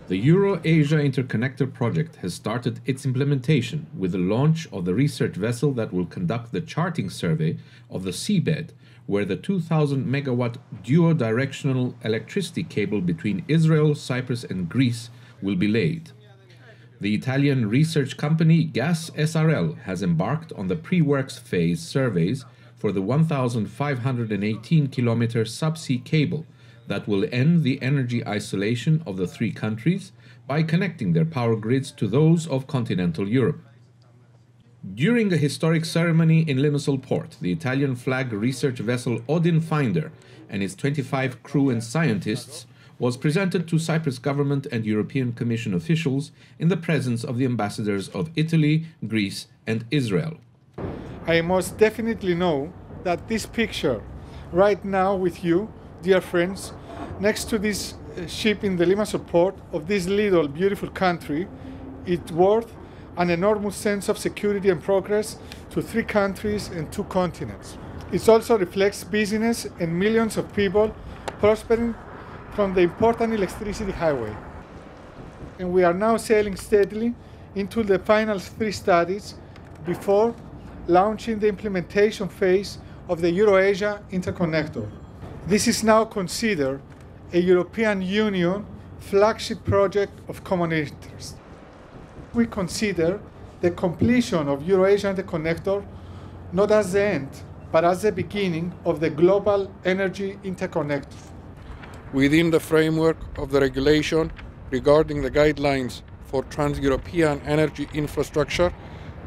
The EuroAsia Interconnector project has started its implementation with the launch of the research vessel that will conduct the charting survey of the seabed, where the 2,000 megawatt duo-directional electricity cable between Israel, Cyprus and Greece will be laid. The Italian research company Gas SRL has embarked on the pre-works phase surveys for the 1,518-kilometer subsea cable that will end the energy isolation of the three countries by connecting their power grids to those of continental Europe. During a historic ceremony in Limassol port, the Italian flag research vessel Odin Finder and its 25 crew and scientists was presented to Cyprus government and European Commission officials in the presence of the ambassadors of Italy, Greece and Israel. I most definitely know that this picture right now with you, dear friends, next to this ship in the Limassol port of this little beautiful country, it's worth an enormous sense of security and progress to three countries and two continents. It also reflects business and millions of people prospering from the important electricity highway. And we are now sailing steadily into the final three studies before launching the implementation phase of the EuroAsia Interconnector. This is now considered a European Union flagship project of common interest. We consider the completion of EuroAsia Interconnector not as the end, but as the beginning of the global energy interconnector. Within the framework of the regulation regarding the guidelines for trans-European energy infrastructure,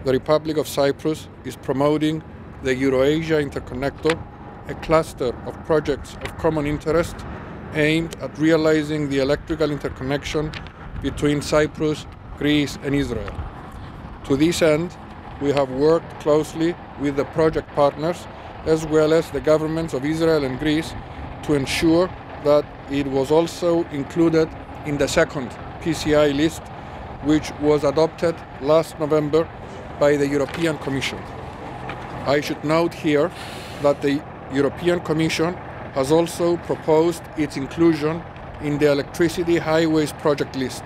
the Republic of Cyprus is promoting the EuroAsia Interconnector, a cluster of projects of common interest aimed at realizing the electrical interconnection between Cyprus, Greece and Israel. To this end, we have worked closely with the project partners as well as the governments of Israel and Greece to ensure that it was also included in the second PCI list, which was adopted last November by the European Commission. I should note here that the European Commission has also proposed its inclusion in the electricity highways project list.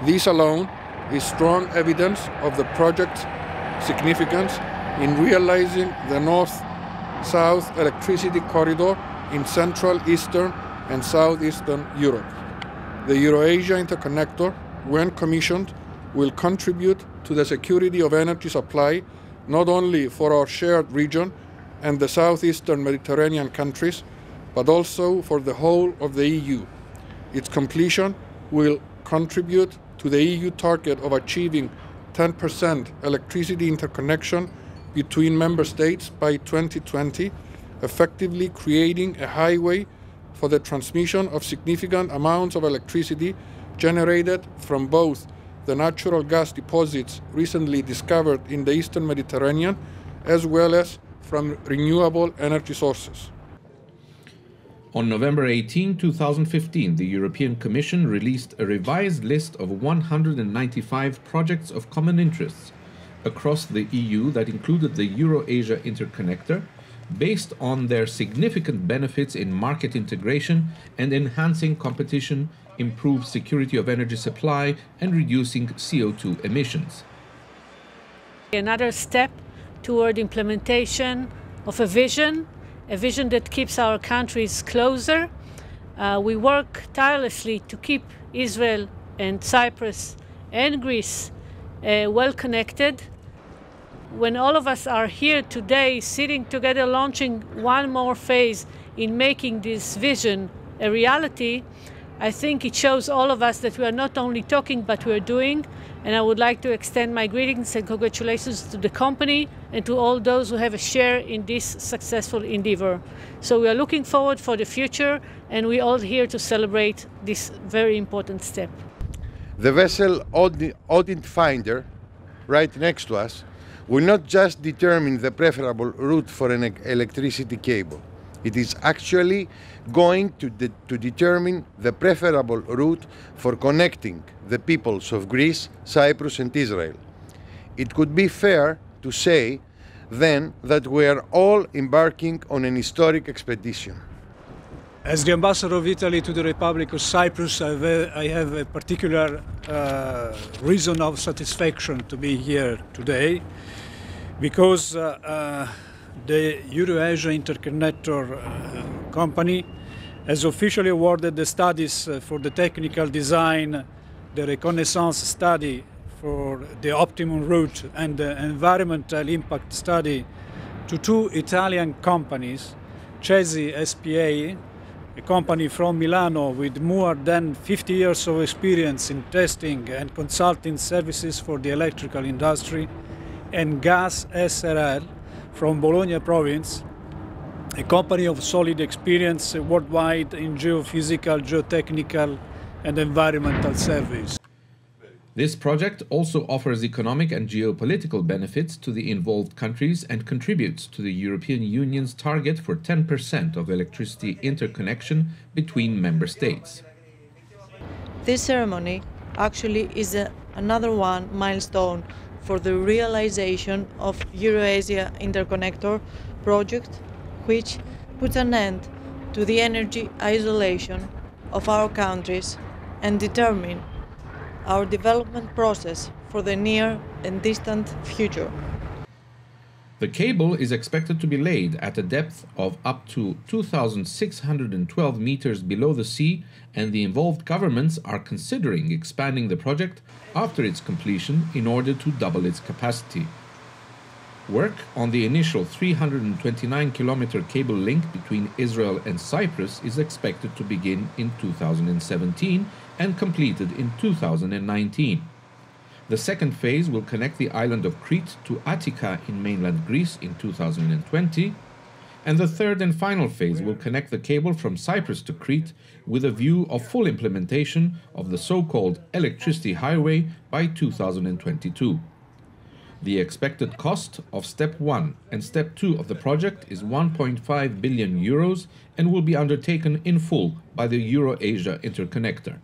This alone is strong evidence of the project's significance in realizing the north-south electricity corridor in Central, Eastern and Southeastern Europe. The EuroAsia Interconnector, when commissioned, will contribute to the security of energy supply not only for our shared region and the southeastern Mediterranean countries, but also for the whole of the EU. Its completion will contribute to the EU target of achieving 10% electricity interconnection between member states by 2020, effectively creating a highway for the transmission of significant amounts of electricity generated from both the natural gas deposits recently discovered in the Eastern Mediterranean, as well as from renewable energy sources. On November 18, 2015, the European Commission released a revised list of 195 projects of common interests across the EU that included the EuroAsia Interconnector, based on their significant benefits in market integration and enhancing competition, improved security of energy supply, and reducing CO2 emissions. Another step toward implementation of a vision that keeps our countries closer. We work tirelessly to keep Israel and Cyprus and Greece well connected. When all of us are here today, sitting together, launching one more phase in making this vision a reality, I think it shows all of us that we are not only talking, but we are doing. And I would like to extend my greetings and congratulations to the company and to all those who have a share in this successful endeavor. So we are looking forward for the future, and we are all here to celebrate this very important step. The vessel Odin Finder, right next to us, will not just determine the preferable route for an electricity cable. It is actually going to determine the preferable route for connecting the peoples of Greece, Cyprus and Israel. It could be fair to say then that we are all embarking on an historic expedition. As the ambassador of Italy to the Republic of Cyprus, I have a particular reason of satisfaction to be here today, because the EuroAsia Interconnector company has officially awarded the studies for the technical design, the reconnaissance study for the optimum route, and the environmental impact study to two Italian companies, Cesi SPA, a company from Milano with more than 50 years of experience in testing and consulting services for the electrical industry, and Gas SRL from Bologna province, a company of solid experience worldwide in geophysical, geotechnical, and environmental surveys. This project also offers economic and geopolitical benefits to the involved countries and contributes to the European Union's target for 10% of electricity interconnection between member states. This ceremony actually is another milestone for the realization of EuroAsia Interconnector project, which puts an end to the energy isolation of our countries and determine our development process for the near and distant future. The cable is expected to be laid at a depth of up to 2,612 meters below the sea, and the involved governments are considering expanding the project after its completion in order to double its capacity. Work on the initial 329-kilometer cable link between Israel and Cyprus is expected to begin in 2017 and completed in 2019. The second phase will connect the island of Crete to Attica in mainland Greece in 2020, and the third and final phase will connect the cable from Cyprus to Crete with a view of full implementation of the so-called electricity highway by 2022. The expected cost of Step 1 and Step 2 of the project is 1.5 billion euros and will be undertaken in full by the EuroAsia Interconnector.